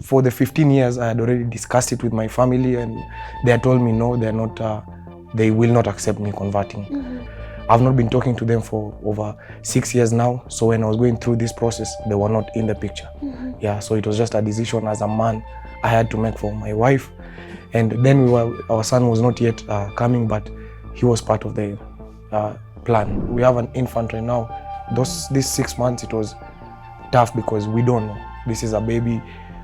for the 15 years, I had already discussed it with my family, and they had told me no, they're not, they will not accept me converting. I've not been talking to them for over 6 years now. So when I was going through this process, they were not in the picture. Yeah, so it was just a decision as a man I had to make for my wife. And then our son was not yet coming, but he was part of the plan. We have an infant right now. These 6 months, it was tough because we don't know. This is a baby.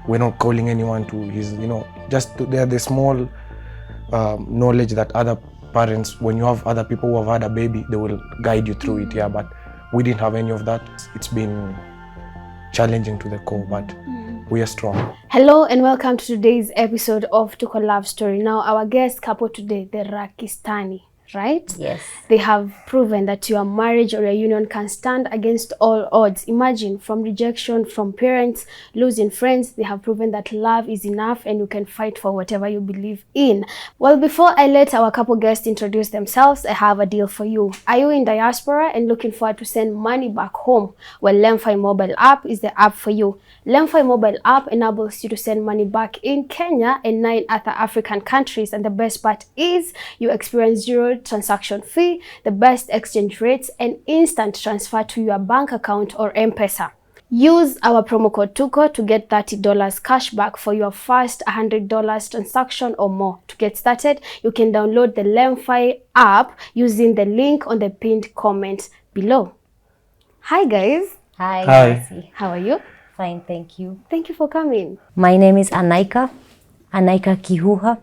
We're not calling anyone to his, they're the small knowledge that other parents, when you have other people who have had a baby, they will guide you through it. Yeah, but we didn't have any of that. It's been challenging to the core, but we are strong. Hello and welcome to today's episode of Tuko Love Story. Now, our guest couple today, the Rakistani, right? Yes. They have proven that your marriage or your union can stand against all odds. Imagine, from rejection, from parents, losing friends, they have proven that love is enough and you can fight for whatever you believe in. Well, before I let our couple guests introduce themselves, I have a deal for you. Are you in diaspora and looking forward to send money back home? Well, Lemfi mobile app is the app for you. Lemfi mobile app enables you to send money back in Kenya and 9 other African countries. And the best part is you experience zero transaction fee, the best exchange rates, and instant transfer to your bank account or M-Pesa. Use our promo code Tuko to get $30 cash back for your first $100 transaction or more. To get started, you can download the Lemfi app using the link on the pinned comment below. Hi guys. Hi. Hi. How are you? Fine, thank you. Thank you for coming. My name is Nikah Kihuha.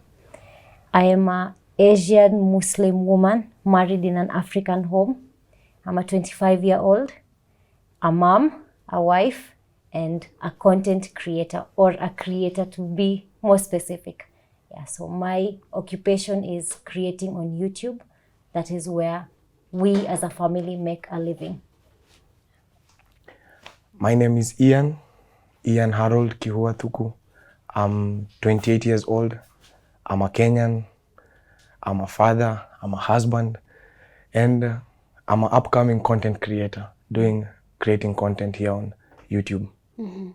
I am an Asian Muslim woman married in an African home. I'm a 25-year-old, a mom, a wife, and a content creator, or a creator to be more specific. Yeah, so my occupation is creating on YouTube. That is where we as a family make a living. My name is Ian Harold Kihua Tuku. I'm 28 years old. I'm a Kenyan. I'm a father. I'm a husband. And I'm an upcoming content creator, creating content here on YouTube.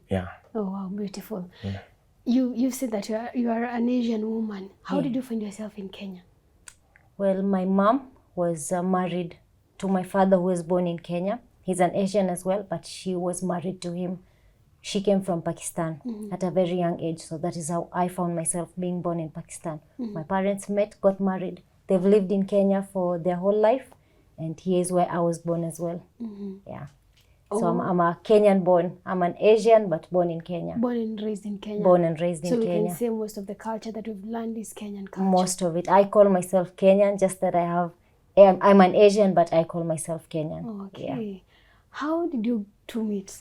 Yeah. Oh wow, beautiful. Yeah. You said that you are an Asian woman. How did you find yourself in Kenya? Well, my mom was married to my father, who was born in Kenya. He's an Asian as well, but she was married to him. She came from Pakistan at a very young age. So that is how I found myself being born in Pakistan. My parents met, got married. They've lived in Kenya for their whole life. And here's where I was born as well. Yeah. So I'm a Kenyan born. I'm an Asian, but born in Kenya. Born and raised in Kenya. Born and raised in Kenya. So we can say most of the culture that we've learned is Kenyan culture. Most of it. I call myself Kenyan, just that I'm an Asian, but I call myself Kenyan. Oh, okay. Yeah. How did you two meet?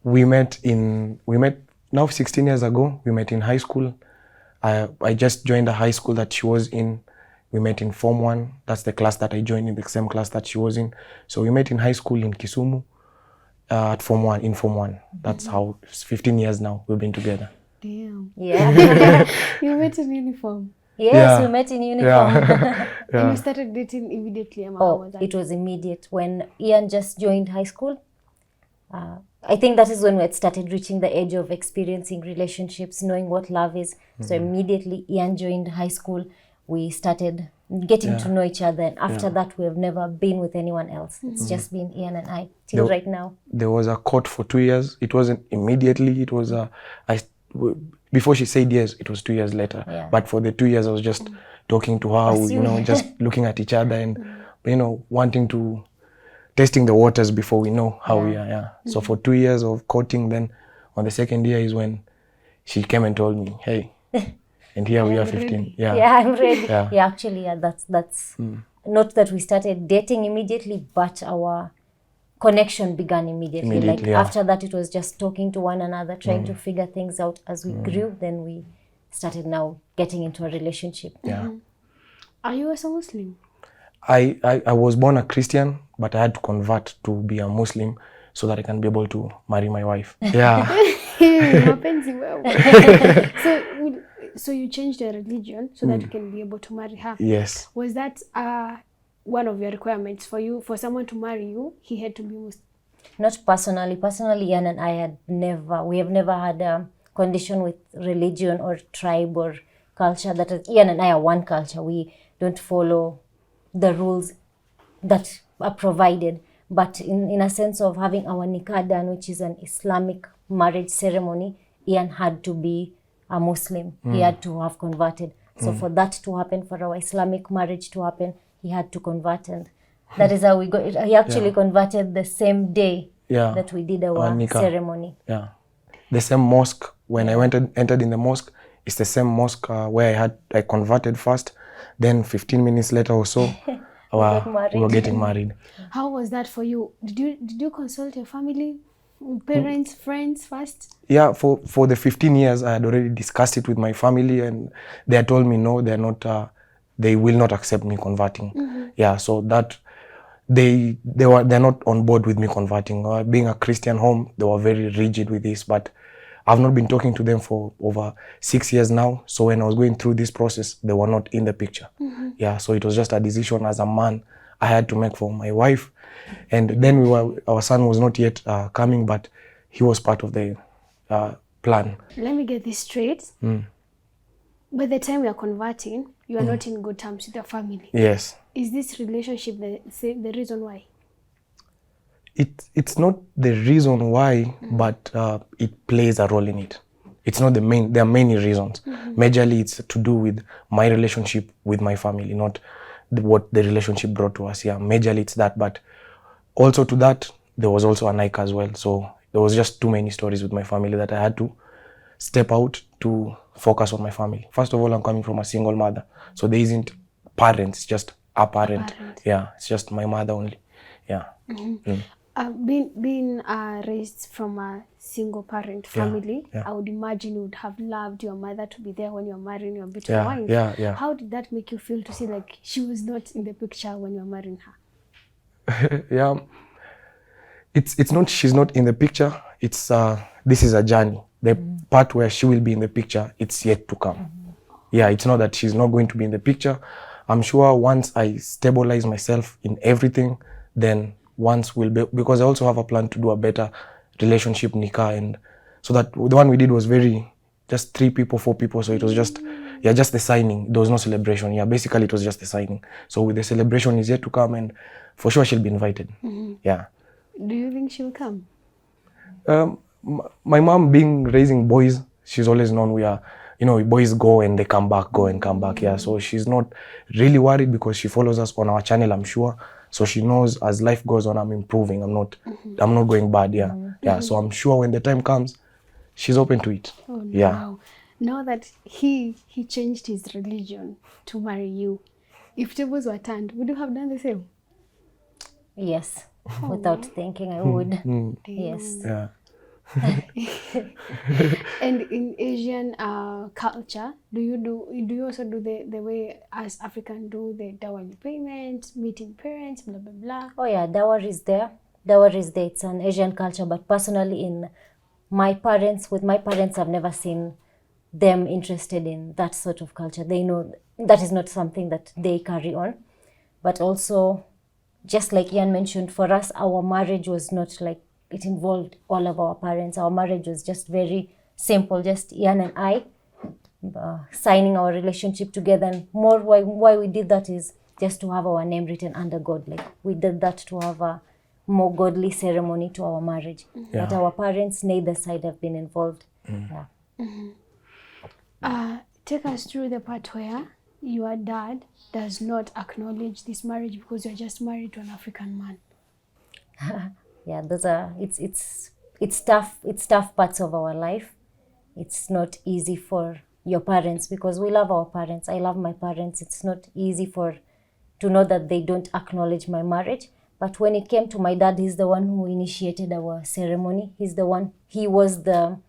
We met now 16 years ago. We met in high school. I just joined the high school that she was in. We met in Form 1. That's the class that I joined, in the same class that she was in. So we met in high school in Kisumu at Form 1. That's how, 15 years now we've been together. Damn. Yeah. You met in uniform? Yes, Yeah. we met in uniform. Yeah. And you started dating immediately? How was that? It was immediate. When Ian just joined high school, I think that is when we had started reaching the age of experiencing relationships, knowing what love is. So immediately Ian joined high school, we started getting to know each other. And after that, we have never been with anyone else. It's just been Ian and I till right now. There was a court for 2 years. It wasn't immediately. It was before she said yes, it was 2 years later. Yeah. But for the 2 years, I was just talking to her, just looking at each other and, wanting to, testing the waters before we know how we are. Yeah. So for 2 years of courting, then on the second year is when she came and told me, hey, and here we are 15. Yeah. Yeah, I'm ready. Yeah. Actually, that's not that we started dating immediately, but our connection began immediately. After that, it was just talking to one another, trying to figure things out as we grew. Then we started now getting into a relationship. Yeah. Are you also Muslim? I was born a Christian, but I had to convert to be a Muslim so that I can be able to marry my wife. Yeah. So you changed your religion so that you can be able to marry her? Yes. Was that one of your requirements for someone to marry you? He had to be Muslim? Not personally. Personally, Ian and I we have never had a condition with religion or tribe or culture. That is, Ian and I are one culture. We don't follow the rules that are provided. But in a sense of having our Nikah done, which is an Islamic marriage ceremony, Ian had to be a Muslim. He had to have converted. So for that to happen, for our Islamic marriage to happen, he had to convert, and that is how we got it. He actually converted the same day that we did our Nikah ceremony. Yeah, the same mosque. When I entered in the mosque, it's the same mosque where I converted first. Then 15 minutes later or so, we were getting married. How was that for you? Did you consult your family, parents, friends first? Yeah, for the 15 years, I had already discussed it with my family, and they had told me no, they're not. They will not accept me converting. Yeah, so that they're not on board with me converting. Being a Christian home, they were very rigid with this, but I've not been talking to them for over 6 years now. So when I was going through this process, they were not in the picture. Yeah, so it was just a decision as a man I had to make for my wife. And then our son was not yet coming, but he was part of the plan. Let me get this straight. By the time you are converting, you are not in good terms with your family. Yes. Is this relationship the reason why? It's not the reason why, but it plays a role in it. It's not the main. There are many reasons. Majorly, it's to do with my relationship with my family, not what the relationship brought to us. Yeah, majorly it's that, but also to that, there was also a Nikah as well. So there was just too many stories with my family that I had to step out to focus on my family. First of all, I'm coming from a single mother, so there isn't parents, it's just a parent. Yeah, it's just my mother only. Yeah. Being raised from a single parent family, I would imagine you would have loved your mother to be there when you're marrying your beautiful wife. Yeah. How did that make you feel to see like she was not in the picture when you're marrying her? Yeah, it's not she's not in the picture. It's this is a journey. The part where she will be in the picture, it's yet to come. Yeah, it's not that she's not going to be in the picture. I'm sure once I stabilize myself in everything, then once we'll be, because I also have a plan to do a better relationship Nikah, and so that the one we did was just 3 people, 4 people, so it was just the signing. There was no celebration. Yeah, basically it was just the signing. So with the celebration is yet to come, and for sure she'll be invited. Yeah. Do you think she'll come? My mom, raising boys, she's always known we are, boys go and they come back, go and come back. Yeah, so she's not really worried because she follows us on our channel, I'm sure. So she knows as life goes on, I'm improving. I'm not going bad. Yeah, yeah. So I'm sure when the time comes, she's open to it. Oh, no. Yeah. Now that he changed his religion to marry you, if tables were turned, would you have done the same? Yes, without thinking, I would. Yes. Yeah. And in Asian culture, do you also do the way as African do, the dowry payment, meeting parents, blah blah blah? Oh yeah, dowry is there. Dowry is there. It's an Asian culture, but personally, with my parents, I've never seen them interested in that sort of culture. They know that is not something that they carry on. But also, just like Ian mentioned, for us, our marriage was not like it involved all of our parents. Our marriage was just very simple, just Ian and I signing our relationship together. And more why we did that is just to have our name written under God. Like we did that to have a more godly ceremony to our marriage. Yeah. But our parents, neither side have been involved. Yeah. Take us through the part where your dad does not acknowledge this marriage because you're just married to an African man. Yeah, those are it's tough parts of our life. It's not easy for your parents because we love our parents. I love my parents. It's not easy to know that they don't acknowledge my marriage. But when it came to my dad, he's the one who initiated our ceremony. He was the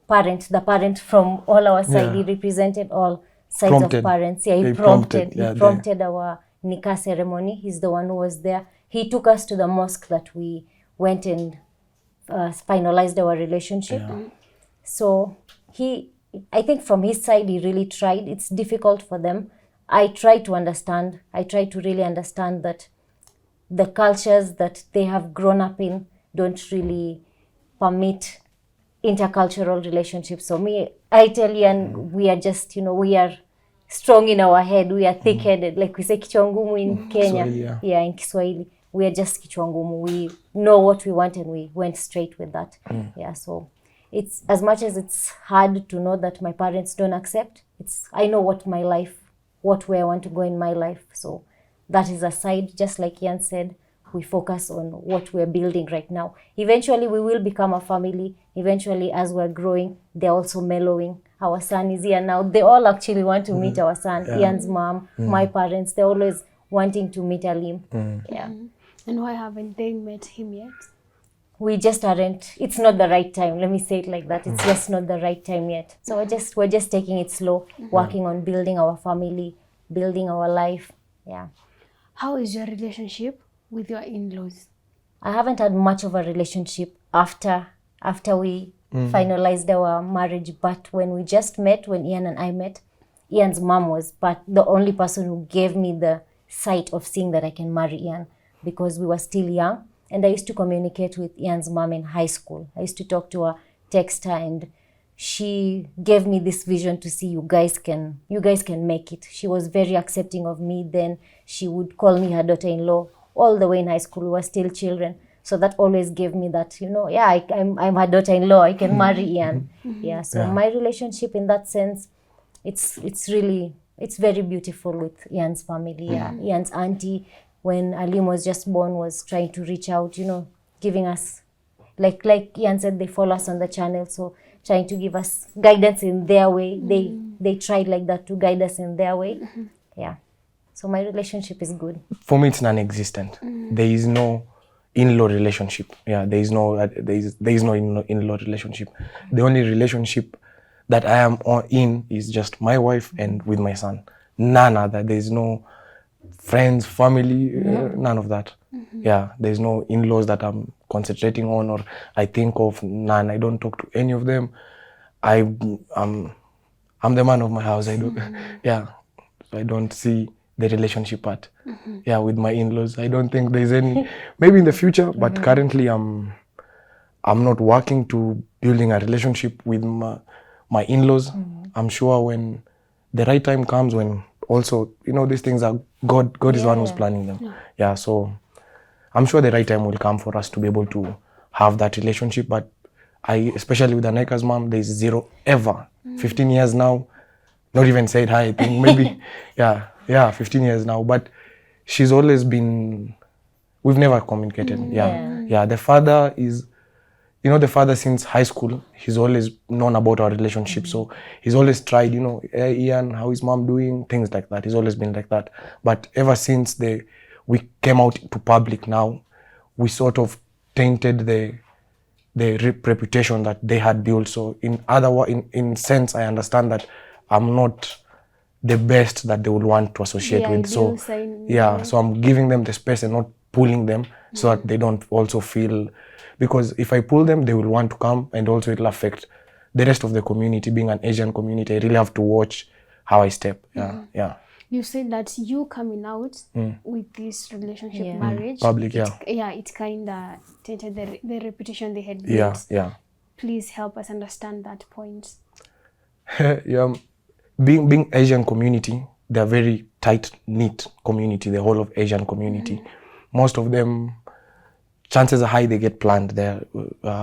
parent from all our side. He represented all sides of parents. Yeah, he prompted our Nikah ceremony. He's the one who was there. He took us to the mosque that we went and finalized our relationship. Yeah. So I think from his side, he really tried. It's difficult for them. I try to really understand that the cultures that they have grown up in, don't really permit intercultural relationships. So I tell Ian, we are just, we are strong in our head. We are thick-headed. Like we say kichwa ngumu in Kenya. Kiswahili, Yeah, in Kiswahili. We are just kichwa ngumu. We know what we want and we went straight with that. Yeah, so it's as much as it's hard to know that my parents don't accept, I know what way I want to go in my life. So that is aside, just like Ian said, we focus on what we're building right now. Eventually, we will become a family. Eventually, as we're growing, they're also mellowing. Our son is here now. They all actually want to meet our son. Yeah. Ian's mom, my parents, they're always wanting to meet Alim. Yeah. And why haven't they met him yet? We just aren't. It's not the right time. Let me say it like that. It's just not the right time yet. So we're just taking it slow, working on building our family, building our life. Yeah. How is your relationship with your in-laws? I haven't had much of a relationship after we finalized our marriage, but when we just met, when Ian and I met, Ian's mom was the only person who gave me the sight of seeing that I can marry Ian, because we were still young. And I used to communicate with Ian's mom in high school. I used to talk to her, text her, and she gave me this vision to see you guys can make it. She was very accepting of me then. She would call me her daughter-in-law. All the way in high school, we were still children. So that always gave me that, I'm her daughter-in-law, I can marry Ian. Yeah, so my relationship in that sense, it's very beautiful with Ian's family. Yeah, Ian's auntie, when Alim was just born, was trying to reach out, giving us, like Ian said, they follow us on the channel, so trying to give us guidance in their way. They tried like that to guide us in their way. Yeah. So my relationship is good. For me, it's non-existent. There is no in-law relationship. Yeah, there is no in-law relationship. The only relationship that I am in is just my wife and with my son. None other. There is no friends, family, none of that. Yeah, there is no in-laws that I'm concentrating on or I think of. None. I don't talk to any of them. I'm the man of my house. I don't see the relationship part. Yeah, with my in-laws. I don't think there's any, maybe in the future, but currently I'm not working to building a relationship with my in-laws. I'm sure when the right time comes, when also, these things are God is the one who's planning them. Yeah, so I'm sure the right time will come for us to be able to have that relationship, but especially with Nikah's mom, there's zero ever. 15 years now, not even said hi, I think maybe, 15 years now, but she's always been, we've never communicated. The father is, the father since high school, he's always known about our relationship. So he's always tried, hey, Ian, how is mom doing? Things like that. He's always been like that. But ever since we came out to public now, we sort of tainted the reputation that they had built. So in sense, I understand that I'm not the best that they would want to associate with. So so I'm giving them the space and not pulling them so that they don't also feel, because if I pull them, they will want to come and also it'll affect the rest of the community. Being an Asian community, I really have to watch how I step. You said that you coming out with this relationship marriage. Public, it kind of tainted the reputation they had built. Please help us understand that point. Being Asian community, they're very tight-knit community, the whole of Asian community. Most of them, chances are high they get planned, their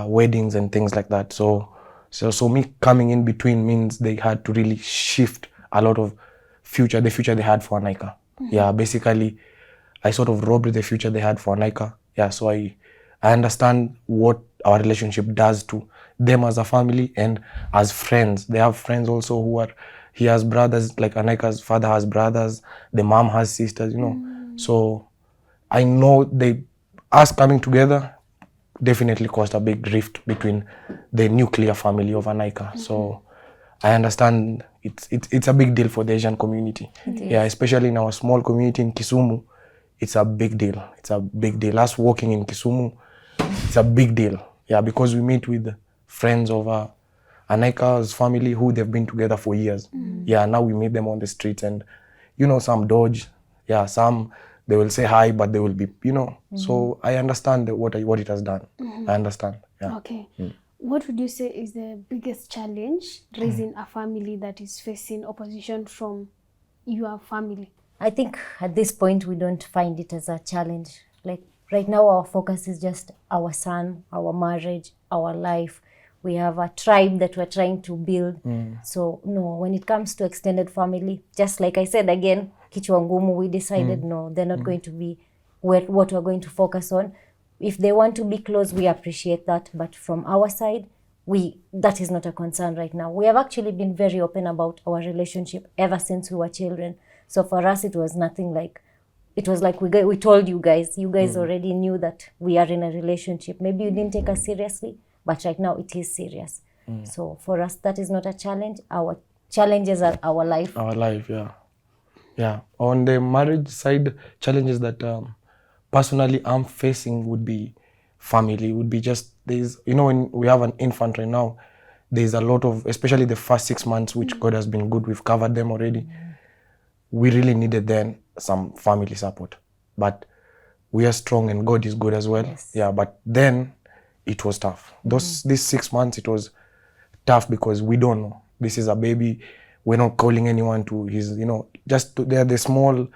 weddings and things like that. So me coming in between means they had to really shift a lot of the future they had for Nikah. Basically, I sort of robbed the future they had for Nikah. So I understand what our relationship does to them as a family and as friends. They have friends also he has brothers, like Nikah's father has brothers, the mom has sisters, So I know us coming together definitely caused a big rift between the nuclear family of Nikah. So I understand it's a big deal for the Asian community. Especially in our small community in Kisumu, it's a big deal. It's a big deal. Us walking in Kisumu, it's a big deal. Because we meet with friends of Nikah's family who they've been together for years. Now we meet them on the streets and, some dodge. Some they will say hi, but they will be, you know. So I understand what it has done. I understand. Yeah. Okay. What would you say is the biggest challenge raising a family that is facing opposition from your family? I think at this point we don't find it as a challenge. Like right now our focus is just our son, our marriage, our life. We have a tribe that we're trying to build. So no, when it comes to extended family, just like I said again, kichwa ngumu, we decided no, they're not going to be what we're going to focus on. If they want to be close, we appreciate that. But from our side, that is not a concern right now. We have actually been very open about our relationship ever since we were children. So for us, it was nothing like, it was like we told you guys. You guys already knew that we are in a relationship. Maybe you didn't take us seriously, but right now it is serious. So for us, that is not a challenge. Our challenges are our life. Our life, yeah. Yeah. On the marriage side, challenges that personally I'm facing would be family, would be just, there's, you know, when we have an infant right now, there's a lot of, especially the first 6 months, which God has been good, we've covered them already. We really needed then some family support. But we are strong and God is good as well. Yes. Yeah, but then it was tough. These 6 months, it was tough because we don't know. This is a baby. We're not calling anyone to his, you know, just they're the small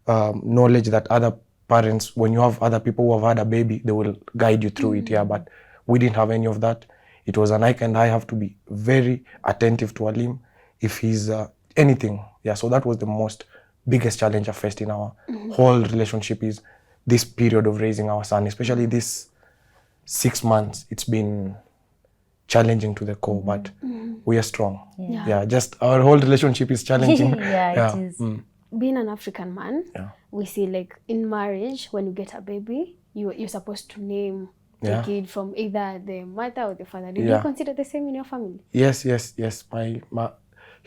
knowledge that other parents, when you have other people who have had a baby, they will guide you through it. Yeah, but we didn't have any of that. It was an Nikah, and I have to be very attentive to Alim if he's anything. Yeah, so that was the biggest challenge I faced in our whole relationship, is this period of raising our son, especially this 6 months. It's been challenging to the core, but we are strong. Yeah, just our whole relationship is challenging. Yeah, it is. Being an African man, Yeah. we see like in marriage, when you get a baby, you're supposed to name the kid from either the mother or the father. Did you consider the same in your family? Yes.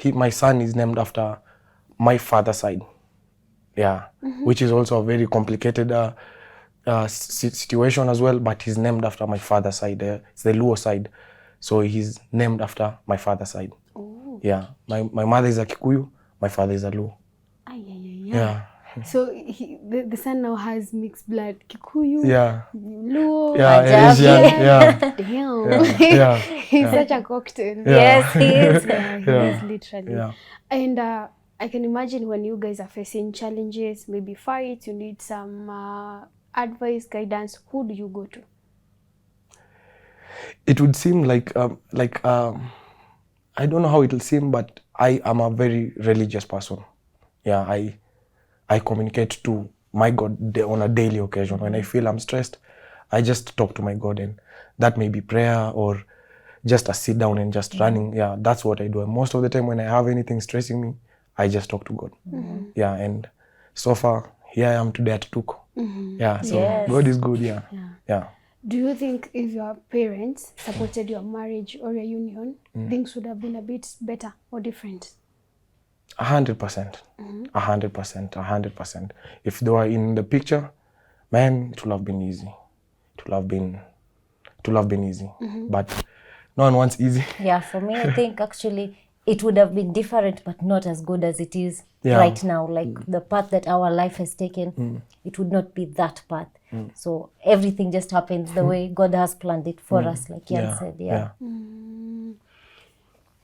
My son is named after my father's side. Yeah, which is also a very complicated situation as well. But he's named after my father's side. It's the Luo side, so he's named after my father's side. Oh. Yeah, my mother is a Kikuyu, my father is a Luo. Yeah. So the son now has mixed blood, Kikuyu, Yeah. Luo, Yeah, Asian. Yeah. Damn. Yeah. He's such a cocktail. Yes, he is. Yeah, he is literally. Yeah. And I can imagine when you guys are facing challenges, maybe fights, you need some advice, guidance. Who do you go to? It would seem like I don't know how it will seem, but I am a very religious person. Yeah, I communicate to my God on a daily occasion. When I feel I'm stressed, I just talk to my God, and that may be prayer or just a sit down and just running. Yeah, that's what I do. And most of the time when I have anything stressing me, I just talk to God. Yeah, and so far, here I am today at Tuko. Yeah, so God is good. Yeah. Do you think if your parents supported your marriage or your union, things would have been a bit better or different? 100%. 100%. If they were in the picture, man, it would have been easy. It would have been easy. But no one wants easy. Yeah, for me, I think actually it would have been different, but not as good as it is right now. Like the path that our life has taken, it would not be that path. So everything just happens the way God has planned it for us, like Jan said. Yeah.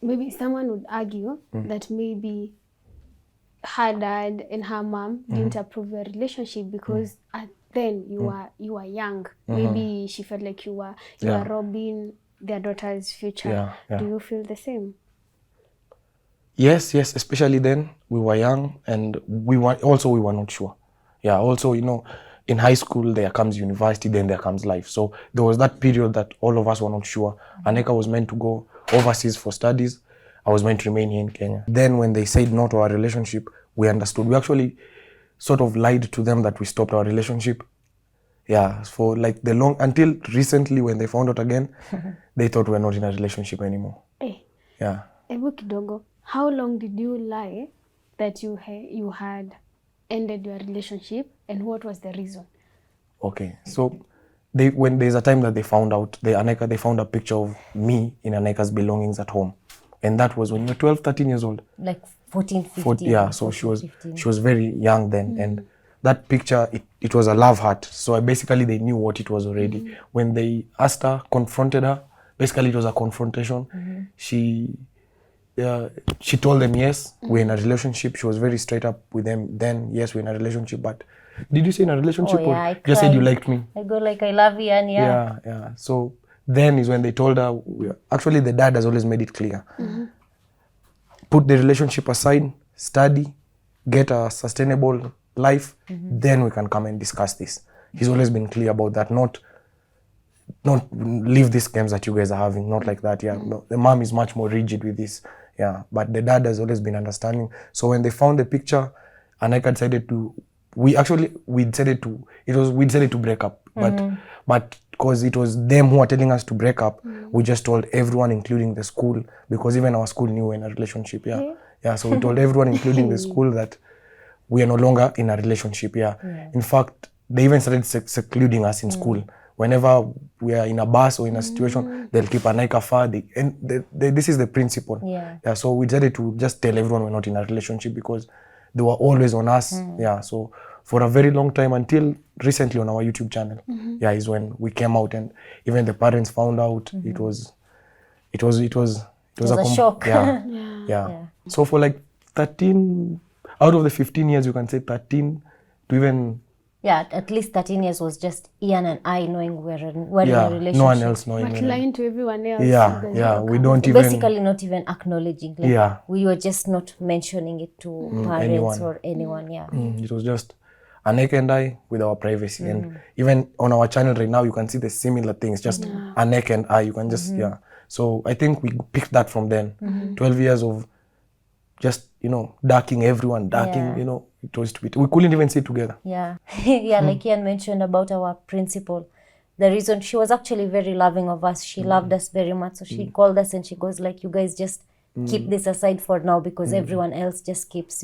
Maybe someone would argue that maybe her dad and her mom didn't approve your relationship because then you were young. Maybe she felt like you were robbing their daughter's future. Do you feel the same? Yes, especially then we were young and we were not sure. Yeah, also, you know, in high school there comes university, then there comes life. So there was that period that all of us were not sure. Nikah was meant to go overseas for studies. I was meant to remain here in Kenya. Then when they said no to our relationship, we understood. We actually sort of lied to them that we stopped our relationship. Yeah, for like until recently when they found out again, they thought we were not in a relationship anymore. Yeah. Ebu kidogo, how long did you lie that you had ended your relationship, and what was the reason? Okay, so when there's a time that they found out, they found a picture of me in Nikah's belongings at home. And that was when you were 12, 13 years old. Like 14, 15. Yeah, so she was very young then. And that picture, it was a love heart. So basically they knew what it was already. When they asked her, confronted her, basically it was a confrontation. She told them, yes, we're in a relationship. She was very straight up with them. Then, yes, we're in a relationship. But did you say in a relationship? Oh, yeah, or just said you liked me? I go like, I love you, and Yeah. So then is when they told her, actually the dad has always made it clear. Put the relationship aside, study, get a sustainable life, then we can come and discuss this. He's always been clear about that, not leave these games that you guys are having, not like that. No, the mom is much more rigid with this. But the dad has always been understanding. So when they found the picture, Nikah decided to, we decided to break up. But because it was them who were telling us to break up, we just told everyone, including the school, because even our school knew we're in a relationship. So we told everyone, including the school, that we are no longer in a relationship. In fact, they even started secluding us in school. Whenever we are in a bus or in a situation, they'll keep a Nikah far. This is the principle. So we decided to just tell everyone we're not in a relationship because they were always on us. So for a very long time, until recently on our YouTube channel, is when we came out, and even the parents found out. It was a shock. So for like 13 out of the 15 years, you can say 13 to even. At least 13 years was just Ian and I knowing we're in a relationship. No one else knowing. But lying to everyone else. We don't even. Basically not even acknowledging. We were just not mentioning it to parents or anyone. It was just Nikah and I with our privacy. And even on our channel right now, you can see the similar things, just Nikah and I, you can just, So I think we picked that from then. 12 years of just, darking everyone, it was stupid. We couldn't even sit together. Like Ian mentioned about our principal. The reason, she was actually very loving of us. She loved us very much. So she called us and she goes like, you guys just keep this aside for now, because everyone else just keeps,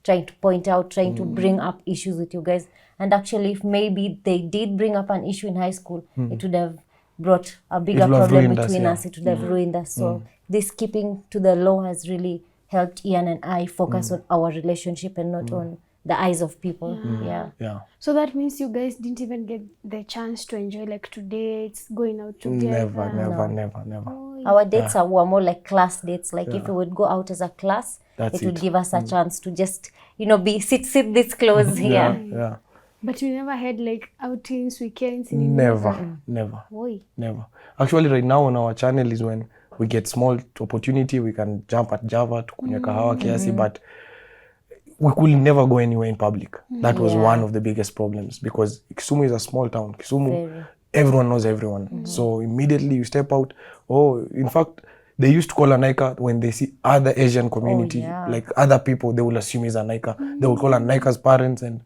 trying to point out, trying to bring up issues with you guys. And actually, if maybe they did bring up an issue in high school, it would have brought a bigger problem between us. It would have ruined us. So this keeping to the law has really helped Ian and I focus on our relationship and not on the eyes of people. So that means you guys didn't even get the chance to enjoy, like, to dates, going out together? Never. Our dates were more like class dates. Like if we would go out as a class, it would give us a chance to just, sit this close here. But you never had like outings, weekends? Never. Why? Never. Actually, right now on our channel is when we get small opportunity, we can jump at Java to kunywa kahawa kiasi, but we could never go anywhere in public. That was one of the biggest problems, because Kisumu is a small town. Kisumu, everyone knows everyone. So immediately you step out. In fact, they used to call a Nikah when they see other Asian community, like other people, they will assume it's a Nikah. They will call a Nikah's parents, and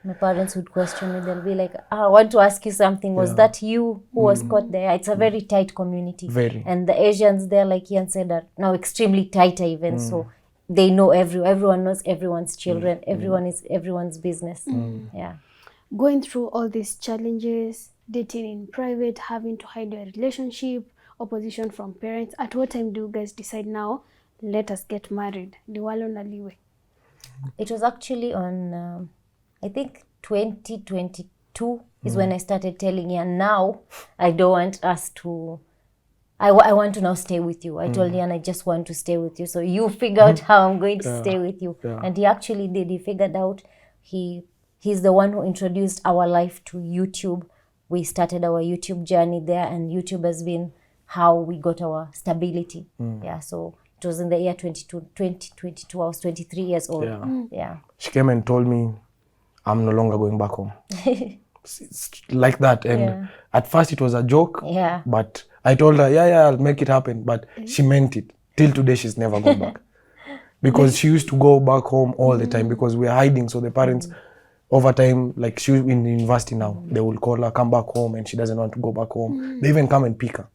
my parents would question me. They'll be like, I want to ask you something. Was that you who was caught there? It's a very tight community. And the Asians there, like Ian said, are now extremely tighter even. So they know everyone knows everyone's children. Everyone is everyone's business. Going through all these challenges, dating in private, having to hide your relationship, opposition from parents, at what time do you guys decide now, let us get married? It was actually on... I think 2022 is when I started telling Ian, now I don't want us to, I want to now stay with you. I told Ian, I just want to stay with you. So you figure out how I'm going to stay with you. And he actually did. He figured out. He's the one who introduced our life to YouTube. We started our YouTube journey there, and YouTube has been how we got our stability. So it was in the year 2022. I was 23 years old. She came and told me, I'm no longer going back home. It's like that. And at first it was a joke, but I told her, I'll make it happen. But she meant it. Till today, she's never gone back. Because she used to go back home all the time, because we are hiding. So the parents, over time, like she's in university now, they will call her, come back home, and she doesn't want to go back home. They even come and pick her.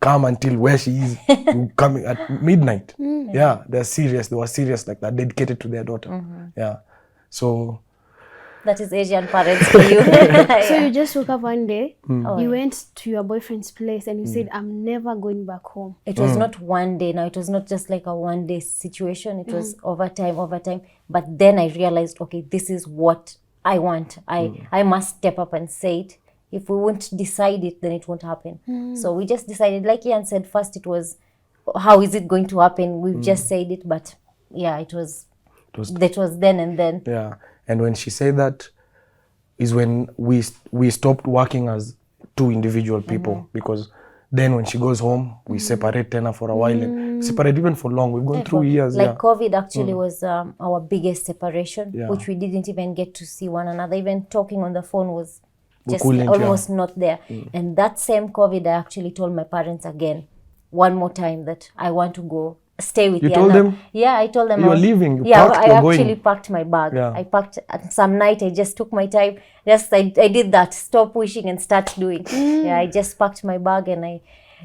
Come until where she is, coming at midnight. They're serious. They were serious like that, dedicated to their daughter. So... That is Asian parents for you. So you just woke up one day, Oh, you yeah. went to your boyfriend's place and you said, I'm never going back home. It was not one day. Now, it was not just like a one day situation. It was over time. But then I realized, okay, this is what I want. I must step up and say it. If we won't decide it, then it won't happen. So we just decided, like Ian said, first it was, how is it going to happen? We've just said it, but yeah, that was then and then. Yeah. And when she said that is when we stopped working as two individual people, because then when she goes home, we separate Tena for a while and separate even for long. We've gone through years. Like COVID actually was our biggest separation, Yeah. which we didn't even get to see one another. Even talking on the phone was just couldn't, almost not there. And that same COVID, I actually told my parents again, one more time, that I want to go stay with You Ian. told them? Yeah, I told them. You're leaving. You Yeah, packed, I you're actually going. packed my bag. Yeah. I packed some night. I just took my time. I did that. Stop wishing and start doing. Yeah, I just packed my bag and I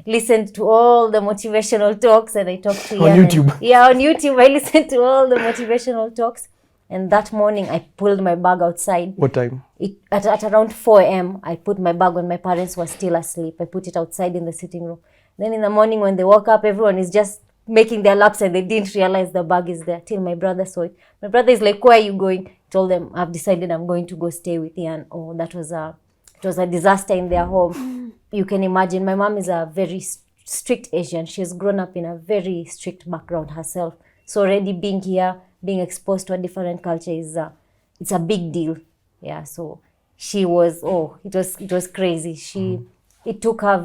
listened to all the motivational talks and I talked to On Ian. YouTube. On YouTube. I listened to all the motivational talks. And that morning, I pulled my bag outside. What time? At around 4 a.m., I put my bag when my parents were still asleep. I put it outside in the sitting room. Then in the morning, when they woke up, everyone is just making their laps and they didn't realize the bag is there till my brother saw it. My brother is like, where are you going? I told them, I've decided I'm going to go stay with Ian. Oh, it was a disaster in their home. You can imagine. My mom is a very strict Asian. She's grown up in a very strict background herself. So already being here, being exposed to a different culture it's a big deal. Yeah, so she was, it was crazy. It took her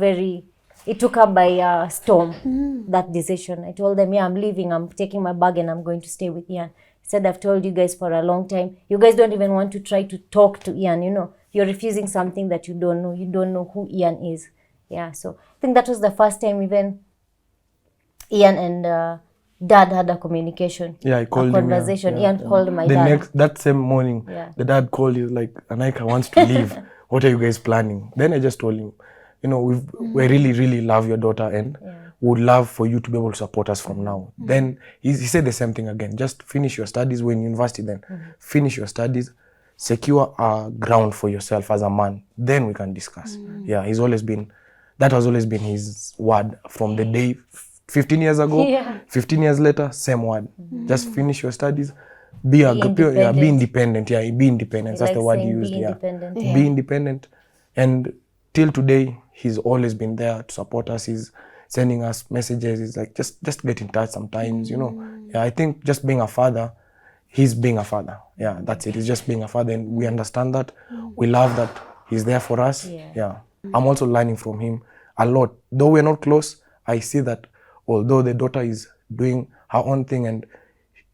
by storm, that decision. I told them, I'm leaving, I'm taking my bag and I'm going to stay with Ian. I said, I've told you guys for a long time, you guys don't even want to try to talk to Ian, you're refusing something that you don't know who Ian is. Yeah, so I think that was the first time even Ian and Dad had a communication. Yeah, I called him. Conversation. Yeah. Ian called my dad. That same morning, the dad called you like, Nikah wants to leave. What are you guys planning? Then I just told him, we really, really love your daughter and would love for you to be able to support us from now. Then he said the same thing again. Just finish your studies. When university, then finish your studies, secure a ground for yourself as a man. Then we can discuss. Yeah, that has always been his word from the day 15 years ago, 15 years later, same word. Just finish your studies, be independent. Yeah, be independent. That's the word he used. Be independent. And till today, he's always been there to support us. He's sending us messages. He's like, just get in touch sometimes, Yeah, I think just being a father, he's being a father. Yeah, that's it. He's just being a father. And we understand that. We love that he's there for us. Yeah. I'm also learning from him a lot. Though we're not close, I see that although the daughter is doing her own thing and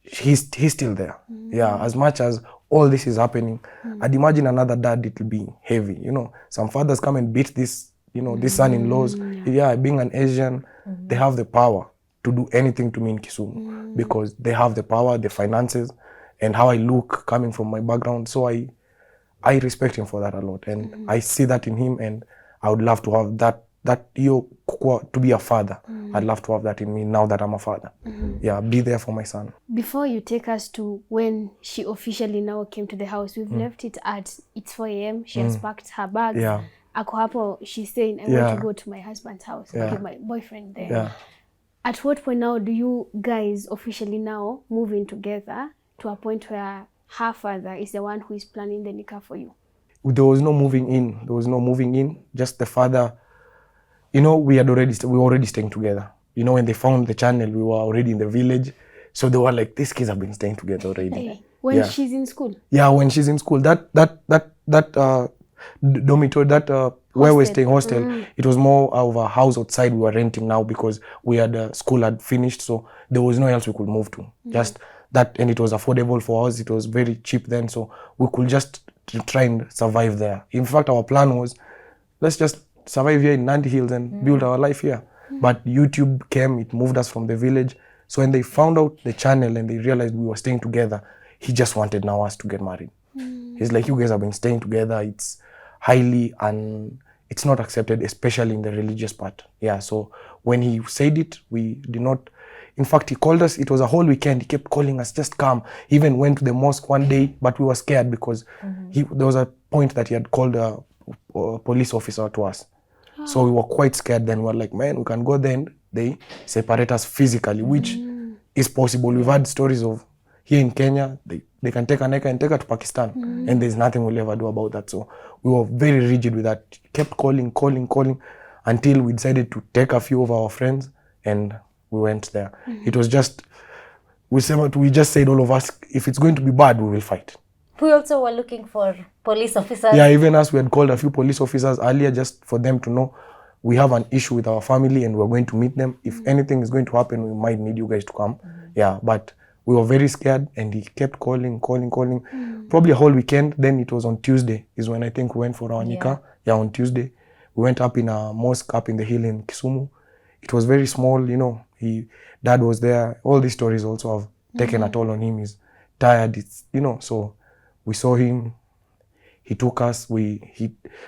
he's still there. Yeah, as much as all this is happening, I'd imagine another dad, it will be heavy. Some fathers come and beat this, these son-in-laws. Yeah, being an Asian, they have the power to do anything to me in Kisumu because they have the power, the finances, and how I look coming from my background. So I respect him for that a lot. And I see that in him, and I would love to have that to be a father. I'd love to have that in me now that I'm a father. Yeah, be there for my son. Before you take us to when she officially now came to the house, we've left it at, it's 4 a.m. She has packed her bags. Yeah. Ako hapo, she's saying, I want to go to my husband's house. Okay, my boyfriend there. Yeah. At what point now do you guys officially now move in together to a point where her father is the one who is planning the nikah for you? There was no moving in. Just the father. We were already staying together. When they found the channel, we were already in the village. So they were like, these kids have been staying together already. When she's in school? Yeah, when she's in school. That dormitory, where we're staying, hostel, it was more of a house outside we were renting now because school had finished. So there was no else we could move to. Just that, and it was affordable for us. It was very cheap then. So we could just try and survive there. In fact, our plan was, let's just survive here in Nandi Hills and build our life here. But YouTube came, it moved us from the village. So when they found out the channel and they realized we were staying together, he just wanted now us to get married. He's like, you guys have been staying together. It's it's not accepted, especially in the religious part. Yeah, so when he said it, we did not In fact, he called us. It was a whole weekend. He kept calling us, just come. He even went to the mosque one day, but we were scared because there was a point that he had called a police officer to us. So we were quite scared then. We were like, man, we can go there and they separate us physically, which is possible. We've had stories of here in Kenya, they can take a Nikah and take her to Pakistan, and there's nothing we'll ever do about that. So we were very rigid with that. Kept calling until we decided to take a few of our friends and we went there. It was just, we just said, all of us, if it's going to be bad, we will fight. We also were looking for police officers. Yeah, even us, we had called a few police officers earlier just for them to know we have an issue with our family and we're going to meet them. If anything is going to happen, we might need you guys to come. Yeah, but we were very scared and he kept calling. Probably a whole weekend. Then it was on Tuesday is when I think we went for our Nikah. Yeah, on Tuesday. We went up in a mosque up in the hill in Kisumu. It was very small, you know. Dad was there. All these stories also have taken a toll on him. He's tired, you know. So we saw him. He took us.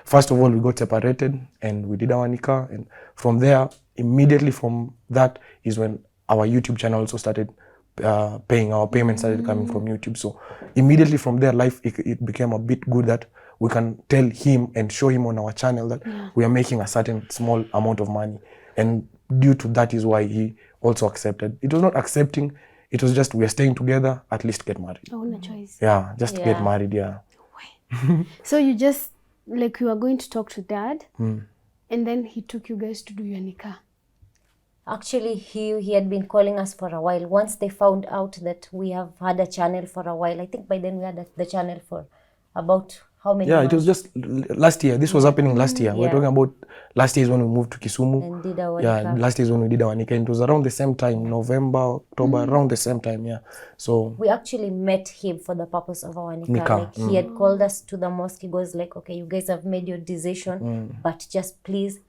First of all, we got separated and we did our Nikah. And from there, immediately from that is when our YouTube channel also started paying. Our payments started coming from YouTube. So immediately from there, life it became a bit good that we can tell him and show him on our channel that we are making a certain small amount of money. And due to that is why he also accepted. It was not accepting, it was just we are staying together, at least get married. Oh, no choice. Yeah, just get married, yeah. So you just, like, you were going to talk to Dad, and then he took you guys to do your Nikah. Actually, he had been calling us for a while. Once they found out that we have had a channel for a while, I think by then we had the channel for about how many months? It was just last year. This was happening last year. We're talking about last year is when we moved to Kisumu. And did our Nikah. Last year is when we did our Nikah. It was around the same time, November, October, around the same time, yeah. So we actually met him for the purpose of our Nikah. Like, he had called us to the mosque. He goes like, okay, you guys have made your decision, but just please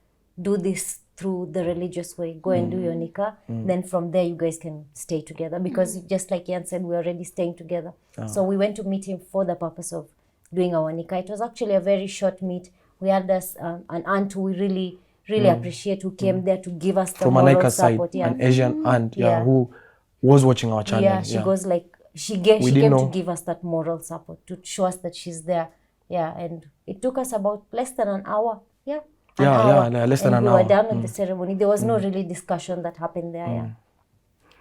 do this through the religious way. Go and do your Nikah. Then from there, you guys can stay together. Because just like Ian said, we're already staying together. So we went to meet him for the purpose of doing our Nikah. It was actually a very short meet. We had this an aunt who we really appreciate, who came there to give us the from moral Nikah support. Side, an Asian aunt, who was watching our channel. Yeah, she goes like, she came to give us that moral support, to show us that she's there. Yeah, and it took us about less than an hour. Yeah. Less than an hour. We were done with the ceremony. There was no really discussion that happened there.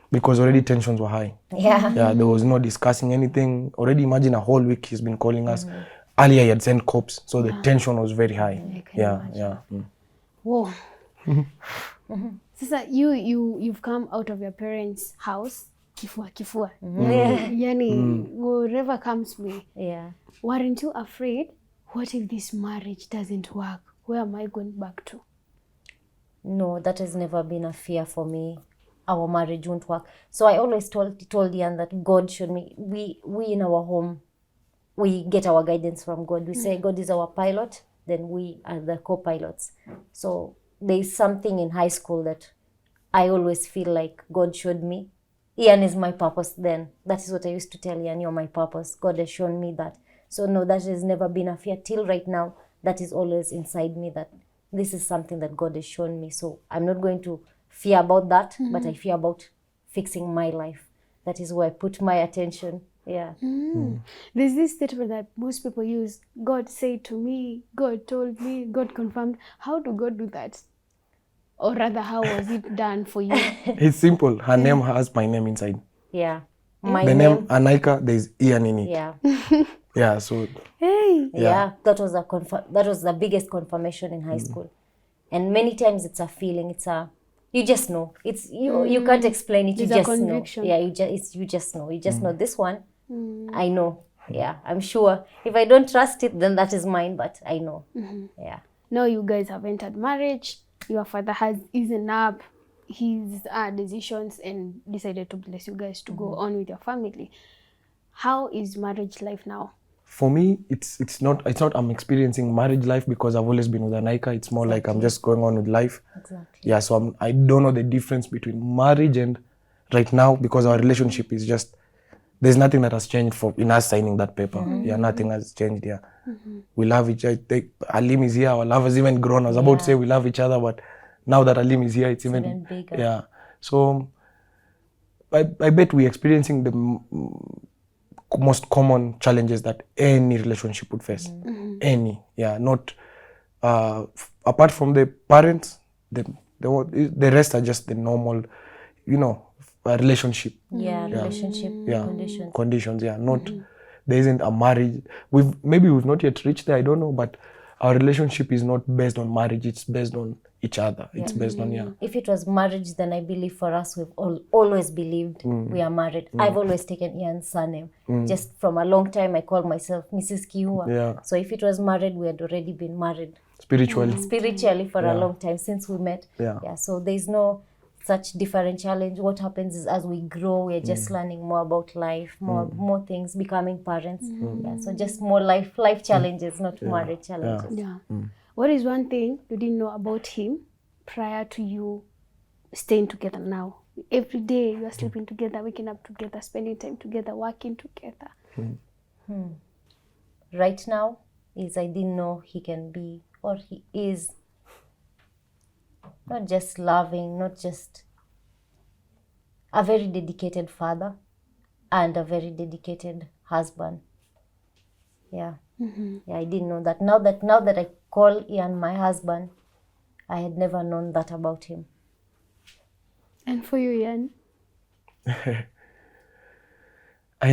Because already tensions were high. Yeah, there was no discussing anything. Already imagine a whole week he's been calling us. Earlier he had sent cops, so the tension was very high. Whoa. Sasa you've come out of your parents' house, kifua. Yani whatever comes me. Yeah. Weren't you afraid? What if this marriage doesn't work? Where am I going back to? No, that has never been a fear for me. Our marriage won't work. So I always told Ian that God showed me. We in our home, we get our guidance from God. We say God is our pilot, then we are the co-pilots. So there's something in high school that I always feel like God showed me. Ian is my purpose then. That is what I used to tell Ian, you're my purpose. God has shown me that. So no, that has never been a fear till right now. That is always inside me, that this is something that God has shown me. So I'm not going to fear about that, but I fear about fixing my life. That is where I put my attention. Yeah. There's this statement that most people use, God said to me, God told me, God confirmed. How do God do that? Or rather, how was it done for you? It's simple. Her name has my name inside. Yeah. The name Nikah, there's Ian in it. Yeah. Yeah, so that was the biggest confirmation in high school. And many times it's a feeling, you just know. It's you can't explain it. You just know. Yeah, you just know. You just know this one. I know. Yeah, I'm sure. If I don't trust it, then that is mine. But I know. Yeah. Now you guys have entered marriage. Your father has eased up his decisions and decided to bless you guys to go on with your family. How is marriage life now? For me, it's not I'm experiencing marriage life because I've always been with a Nikah. It's more like I'm just going on with life. Exactly. Yeah, so I don't know the difference between marriage and right now, because our relationship is just, there's nothing that has changed in us signing that paper. Yeah, nothing has changed here. We love each other. Alim is here, our love has even grown. I was about to say we love each other, but now that Alim is here, it's even bigger. Yeah. So I bet we're experiencing the most common challenges that any relationship would face. Any, yeah, not apart from the parents, the rest are just the normal, you know, relationship. Relationship Conditions. Yeah, not there isn't a marriage. We've not yet reached there. I don't know, but our relationship is not based on marriage. It's based on each other. It's based on If it was marriage, then I believe for us we've always believed we are married. I've always taken Ian's surname. Just from a long time I call myself Mrs. Kihua. Yeah. So if it was married, we had already been married spiritually. for a long time since we met. So there's no such different challenge. What happens is as we grow, we're just learning more about life, more things, becoming parents. So just more life challenges, not marriage challenges. What is one thing you didn't know about him prior to you staying together now? Every day you are sleeping together, waking up together, spending time together, working together. Right now is I didn't know he can be, or he is, not just loving, not just a very dedicated father and a very dedicated husband. I didn't know that. Now that I call Ian my husband, I had never known that about him. And for you, Ian? I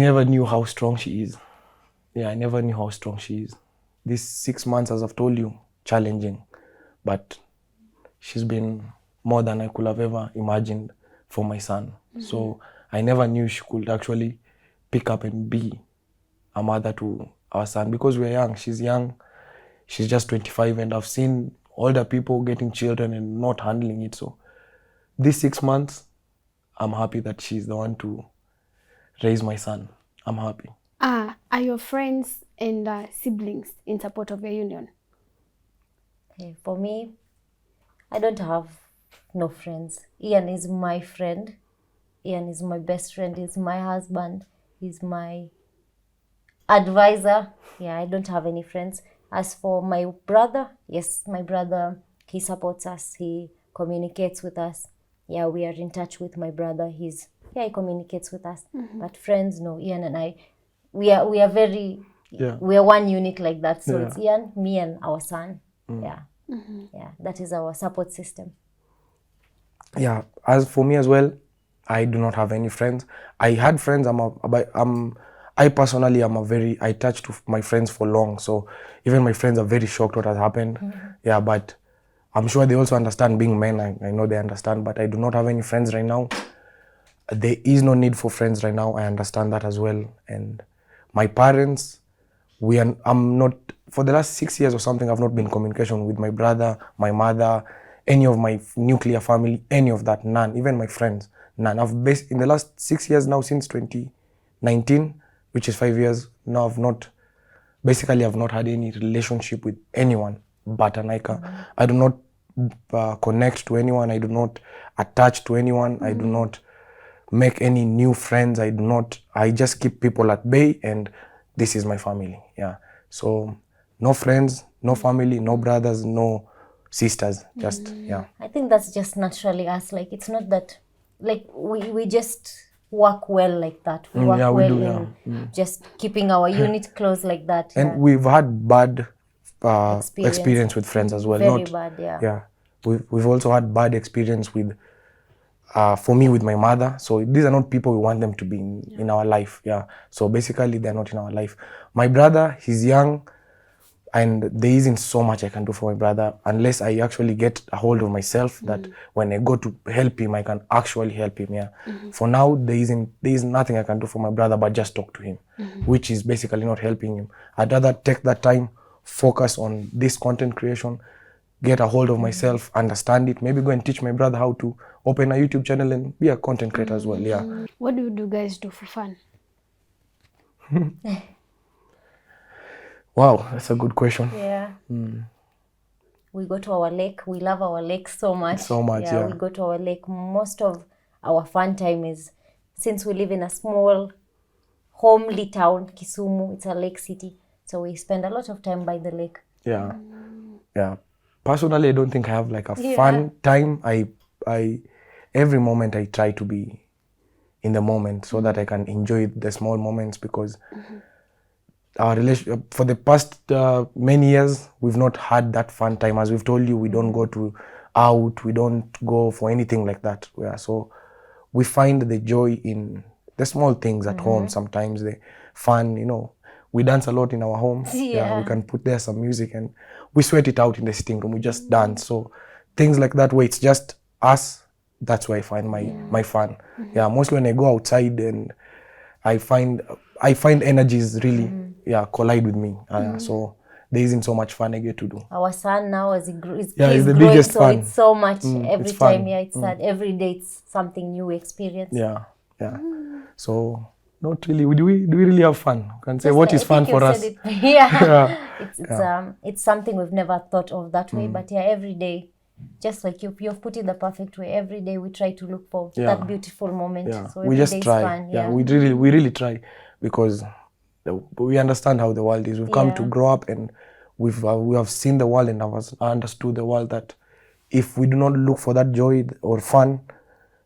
never knew how strong she is. I never knew how strong she is. These 6 months, as I've told you, challenging, but she's been more than I could have ever imagined for my son. So I never knew she could actually pick up and be a mother to our son, because we're young. She's young. She's just 25, and I've seen older people getting children and not handling it. So these 6 months, I'm happy that she's the one to raise my son. I'm happy. Are your friends and siblings in support of your union? Okay, for me, I don't have no friends. Ian is my friend. Ian is my best friend. He's my husband. He's my advisor. I don't have any friends. As for my brother, yes, my brother, he supports us. He communicates with us. We are in touch with my brother. He communicates with us. But friends, no. Ian and I, we are very, we are one unit like that. So it's Ian, me, and our son. That is our support system. As for me as well, I do not have any friends. I had friends. I personally I touched with my friends for long. So even my friends are very shocked what has happened. But I'm sure they also understand, being men. I know they understand, but I do not have any friends right now. There is no need for friends right now. I understand that as well. And my parents, I'm not, for the last 6 years or something, I've not been in communication with my brother, my mother, any of my nuclear family, any of that, none. Even my friends, none. In the last 6 years now, since 2019, which is 5 years now, I've not had any relationship with anyone but Nikah. I do not connect to anyone. I do not attach to anyone. I do not make any new friends. I just keep people at bay, and this is my family. So no friends, no family, no brothers, no sisters, just I think that's just naturally us. Like, it's not that, like, we just work well like that. We work well in just keeping our unit close like that. And we've had bad experience with friends as well. Very bad. We've also had bad experience with, for me, with my mother. So these are not people we want them to be in our life. So basically, they're not in our life. My brother, he's young, and there isn't so much I can do for my brother unless I actually get a hold of myself, that when I go to help him, I can actually help him. For now, there is nothing I can do for my brother but just talk to him, which is basically not helping him. I'd rather take that time, focus on this content creation, get a hold of myself, understand it, maybe go and teach my brother how to open a YouTube channel and be a content creator as well. What do you guys do for fun? Wow, that's a good question. We go to our lake. We love our lake so much. We go to our lake. Most of our fun time is, since we live in a small homely town, Kisumu, it's a lake city. So we spend a lot of time by the lake. Personally, I don't think I have like a fun time. I every moment I try to be in the moment so that I can enjoy the small moments, because our relationship for the past many years, we've not had that fun time. As we've told you, we don't go out, we don't go for anything like that. Yeah, so we find the joy in the small things at home. Sometimes the fun, we dance a lot in our home. Yeah. We can put there some music and we sweat it out in the sitting room. We just dance. So things like that where it's just us, that's where I find my fun. Yeah, mostly when I go outside and I find energies really collide with me. So there isn't so much fun I get to do. Our son now, as he grows, Yeah, he's it's the growing, biggest so fun. it's so much every it's time. fun. Yeah, it's sad. Every day it's something new experience. Yeah. So not really. Do we really have fun? You can say Just what I is fun think for you us? said it. Yeah. Yeah. It's something we've never thought of that way. But yeah, every day, just like you've put it the perfect way. Every day we try to look for that beautiful moment. Yeah. So We every just day is try. fun. Yeah, we really try, because we understand how the world is. We've come to grow up and we have seen the world and have understood the world, that if we do not look for that joy or fun,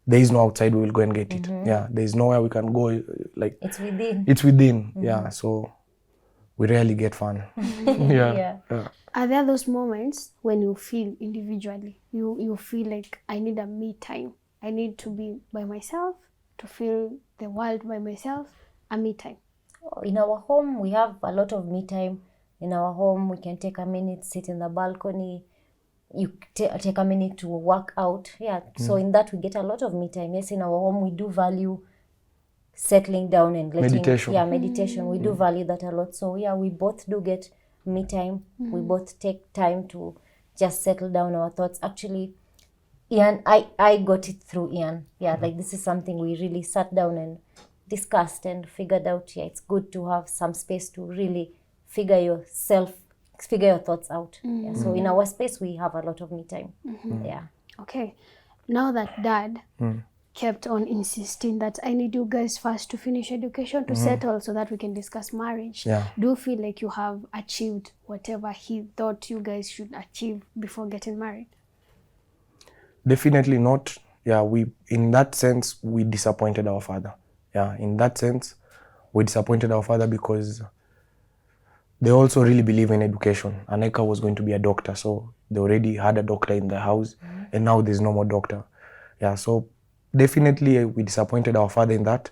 there is no outside we will go and get it. Yeah, there is nowhere we can go. Like It's within. It's within. Yeah, so we rarely get fun. Yeah. Are there those moments when you feel individually, you feel like I need a me time, I need to be by myself, to feel the world by myself, a me time? In our home, we have a lot of me time. In our home, we can take a minute, sit in the balcony. You take a minute to work out. Yeah, so in that we get a lot of me time. Yes, in our home, we do value settling down and letting... Meditation. Yeah, meditation. We do value that a lot. So yeah, we both do get me time. We both take time to just settle down our thoughts. Actually, Ian, I got it through Ian. Yeah, like this is something we really sat down and discussed and figured out. Yeah, it's good to have some space to really figure your thoughts out. Yeah, so in our space we have a lot of me time. Yeah. Okay, now that dad kept on insisting that I need you guys first to finish education, to settle, so that we can discuss marriage. Yeah. Do you feel like you have achieved whatever he thought you guys should achieve before getting married? Definitely not. Yeah, in that sense we disappointed our father. Yeah, in that sense we disappointed our father, because they also really believe in education. Nikah was going to be a doctor, so they already had a doctor in their house, and now there's no more doctor. Yeah, so definitely we disappointed our father in that.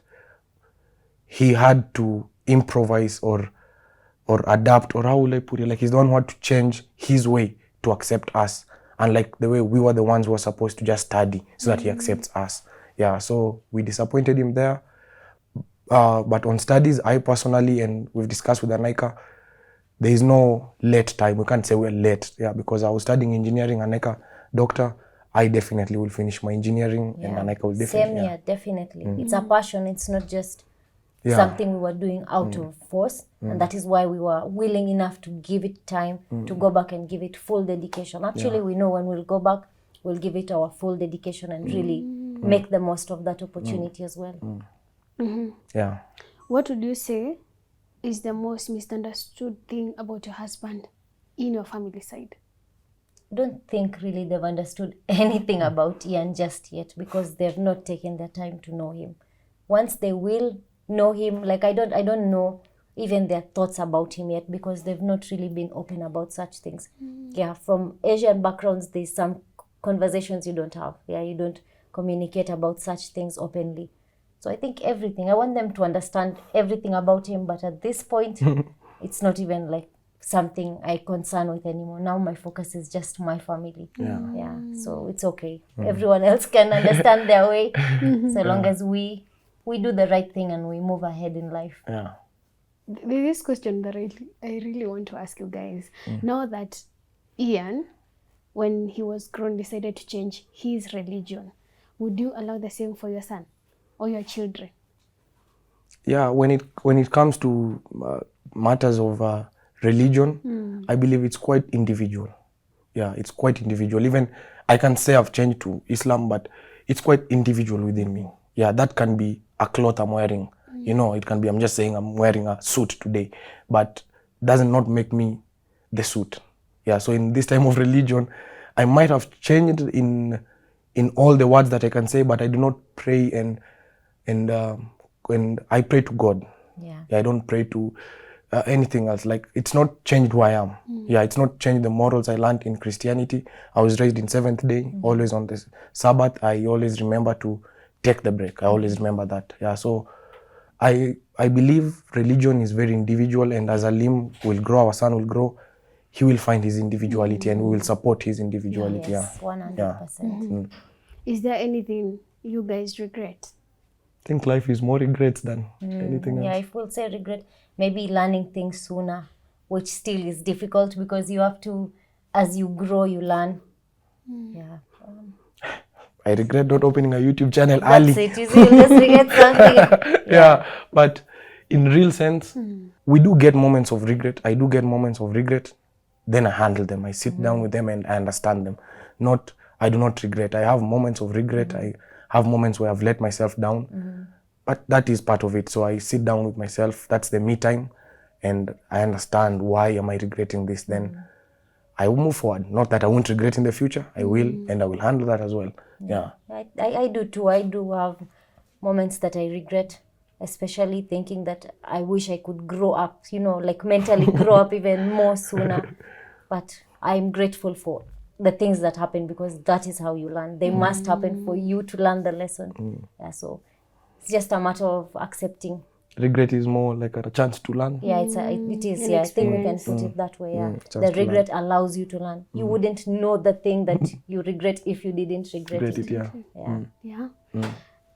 He had to improvise or adapt, or how will I put it? Like, he's the one who had to change his way to accept us, unlike the way we were the ones who were supposed to just study so that he accepts us. Yeah, so we disappointed him there. But on studies, I personally, and we've discussed with Nikah, there is no late time. We can't say we're late. Yeah, because I was studying engineering, and Nikah doctor. I definitely will finish my engineering, and Nikah will definitely. Same here, definitely. It's a passion. It's not just something we were doing out of force, and that is why we were willing enough to give it time to go back and give it full dedication. Actually, we know when we'll go back, we'll give it our full dedication and really make the most of that opportunity as well. Yeah. What would you say is the most misunderstood thing about your husband in your family side? I don't think really they've understood anything about Ian just yet, because they've not taken the time to know him. Once they will know him, like I don't know even their thoughts about him yet, because they've not really been open about such things. Yeah, from Asian backgrounds, there's some conversations you don't have. Yeah, you don't communicate about such things openly. So I think everything, I want them to understand everything about him, but at this point, it's not even like something I concern with anymore. Now my focus is just my family. Yeah. So it's okay. Everyone else can understand their way, so long as we do the right thing and we move ahead in life. Yeah. There's this question that I really want to ask you guys. Now that Ian, when he was grown, decided to change his religion, would you allow the same for your son or your children? Yeah, when it comes to matters of religion, I believe it's quite individual. Yeah, it's quite individual. Even I can say I've changed to Islam, but it's quite individual within me. Yeah, that can be a cloth I'm wearing. You know, it can be, I'm just saying I'm wearing a suit today, but does not make me the suit. Yeah, so in this time of religion, I might have changed in all the words that I can say, but I do not pray and and I pray to God. Yeah. I don't pray to anything else. Like, it's not changed who I am. Yeah, it's not changed the morals I learned in Christianity. I was raised in Seventh Day, always on the Sabbath. I always remember to take the break. I always remember that. Yeah, so I believe religion is very individual, and as Alim will grow, our son will grow, he will find his individuality, and we will support his individuality. Yes, 100%. Is there anything you guys regret? I think life is more regrets than anything else. Yeah, if we'll say regret, maybe learning things sooner, which still is difficult because you have to, as you grow, you learn. Yeah. I regret not opening a YouTube channel That's early. it. You see, you just regret something. Yeah, but in real sense, we do get moments of regret. I do get moments of regret. Then I handle them. I sit down with them and I understand them. I do not regret. I have moments of regret. I have moments where I've let myself down. But that is part of it. So I sit down with myself. That's the me time. And I understand, why am I regretting this? Then I will move forward. Not that I won't regret in the future. I will, and I will handle that as well. Yeah. I do too. I do have moments that I regret, especially thinking that I wish I could grow up, like mentally grow up even more sooner. But I'm grateful for the things that happen, because that is how you learn. They must happen for you to learn the lesson. Yeah, so it's just a matter of accepting. Regret is more like a chance to learn. Yeah, it is. Yeah, I think we can put it that way. Yeah, the regret allows you to learn. You wouldn't know the thing that you regret if you didn't regret it. Yeah. Yeah.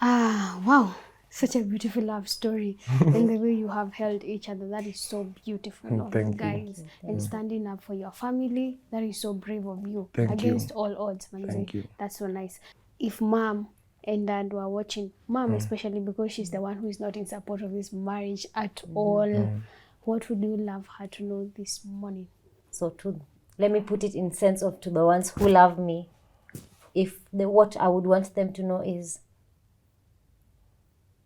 Wow, such a beautiful love story. And the way you have held each other, that is so beautiful of you guys. And standing up for your family, that is so brave of you. Against all odds, man. Thank you. That's so nice. If mom and dad were watching, mom especially, because she's the one who is not in support of this marriage at all, what would you love her to know this morning? So let me put it in sense of to the ones who love me. What I would want them to know is,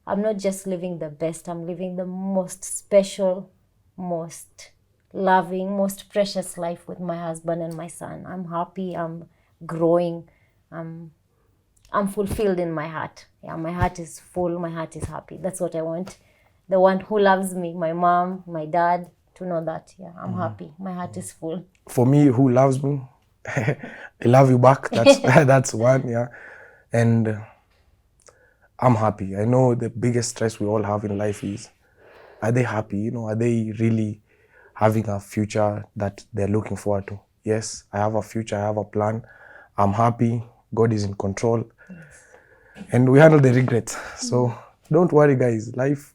I'm not just living the best, I'm living the most special, most loving, most precious life with my husband and my son. I'm happy, I'm growing, I'm fulfilled in my heart. Yeah, my heart is full, my heart is happy. That's what I want. The one who loves me, my mom, my dad, to know that, yeah, I'm happy. My heart is full. For me, who loves me, I love you back. That's one, yeah. And I'm happy. I know the biggest stress we all have in life is, are they happy? Are they really having a future that they're looking forward to? Yes, I have a future, I have a plan. I'm happy. God is in control. And we handle the regrets. So don't worry, guys. Life,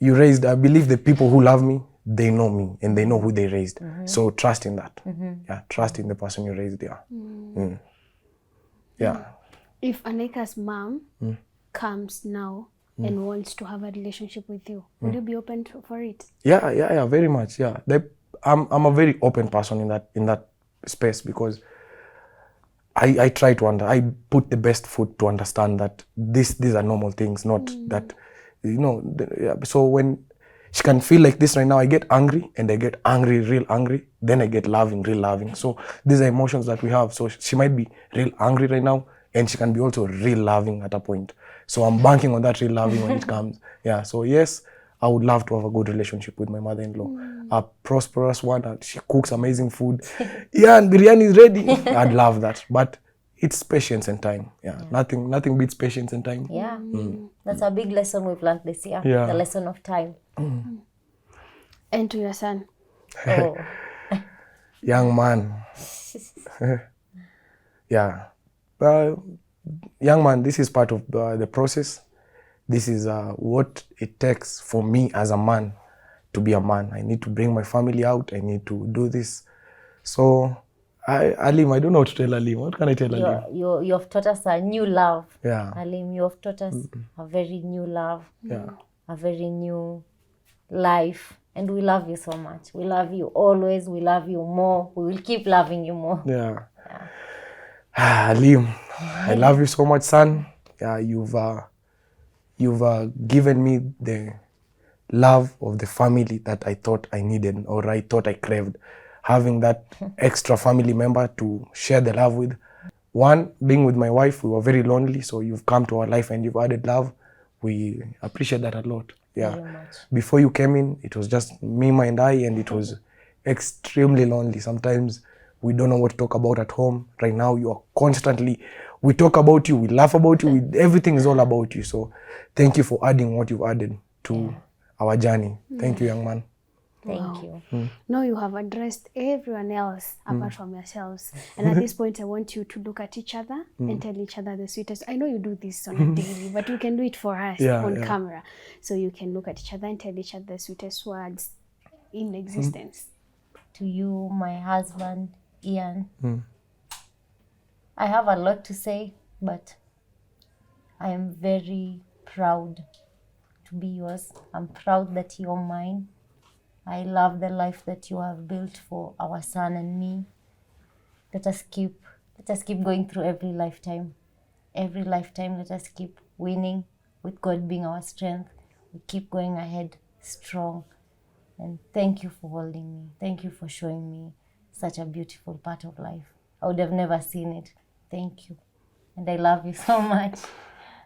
I believe the people who love me, they know me and they know who they raised. So trust in that. Yeah, trust in the person you raised. Yeah. Yeah. If Anika's mom comes now and wants to have a relationship with you, would you be open for it? Yeah, very much. Yeah, I'm a very open person in that space, because I try to I put the best foot to understand that these are normal things, not that, so when she can feel like this right now, I get angry, and I get angry, real angry, then I get loving, real loving. So these are emotions that we have. So she might be real angry right now, and she can be also real loving at a point. So I'm banking on that real loving when it comes. Yeah, so yes, I would love to have a good relationship with my mother-in-law. A prosperous one. She cooks amazing food. Yeah, and biryani is ready. I'd love that. But it's patience and time. Yeah. Nothing beats patience and time. Yeah. That's a big lesson we've learned this year. Yeah. The lesson of time. And to your son? Oh. Young man. Yeah. Young man, this is part of the process. This is what it takes for me as a man to be a man. I need to bring my family out. I need to do this. So, Alim, I don't know what to tell Alim. What can I tell Alim? You have taught us a new love. Yeah. Alim, you have taught us a very new love. Yeah. A very new life. And we love you so much. We love you always. We love you more. We will keep loving you more. Yeah. Alim, I love you so much, son. Yeah, you've given me the love of the family that I thought I needed, or I thought I craved. Having that extra family member to share the love with. One, being with my wife, we were very lonely, so you've come to our life and you've added love. we appreciate that a lot. Yeah. Very much. Before you came in, it was just me, and I, and it was extremely lonely. Sometimes we don't know what to talk about at home. Right now, you are constantly, we talk about you, we laugh about you, everything is all about you. So thank you for adding what you've added to our journey. Thank you, young man. Thank you. Now you have addressed everyone else apart from yourselves. And at this point, I want you to look at each other and tell each other the sweetest. I know you do this on a daily, but you can do it for us on camera. So you can look at each other and tell each other the sweetest words in existence. To you, my husband, Ian, I have a lot to say, but I am very proud to be yours. I'm proud that you're mine. I love the life that you have built for our son and me. Let us keep going through every lifetime. Every lifetime, let us keep winning with God being our strength. We keep going ahead strong. And thank you for holding me. Thank you for showing me such a beautiful part of life. I would have never seen it. Thank you. And I love you so much.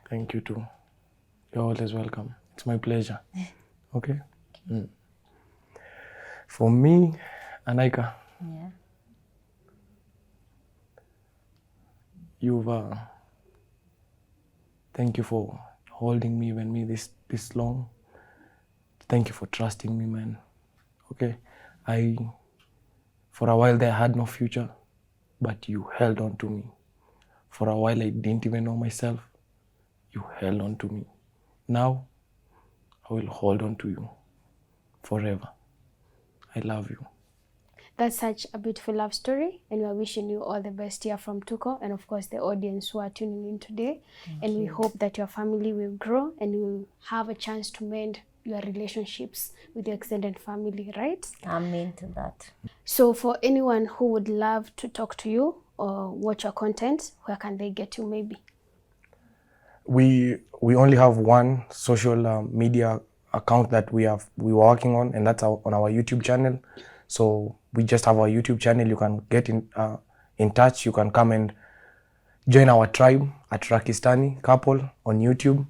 Thank you too. You're always welcome. It's my pleasure. Okay? For me, Nikah, you've thank you for holding me when me this long. Thank you for trusting me, man. Okay, for a while there I had no future, but you held on to me. For a while I didn't even know myself. You held on to me. Now I will hold on to you forever. I love you. That's such a beautiful love story, and we are wishing you all the best here from Tuko, and of course the audience who are tuning in today. And we hope that your family will grow and you will have a chance to mend your relationships with your extended family, right? Amen to that. So for anyone who would love to talk to you or watch your content, where can they get you maybe? We only have one social media account that we're working on, and that's on our YouTube channel. So we just have our YouTube channel. You can get in touch. You can come and join our tribe at Rakistani Couple on YouTube.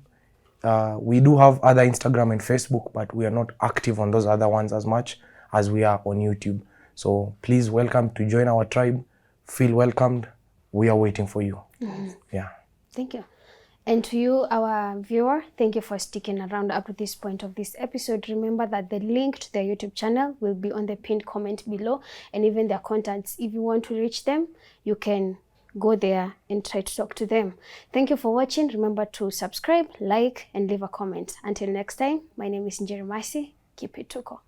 We do have other Instagram and Facebook, but we are not active on those other ones as much as we are on YouTube. So please welcome to join our tribe. Feel welcomed. We are waiting for you. Yeah. Thank you. And to you, our viewer, thank you for sticking around up to this point of this episode. Remember that the link to their YouTube channel will be on the pinned comment below, and even their contacts. If you want to reach them, you can go there and try to talk to them. Thank you for watching. Remember to subscribe, like, and leave a comment. Until next time, my name is Njerimasi. Keep it Tuko.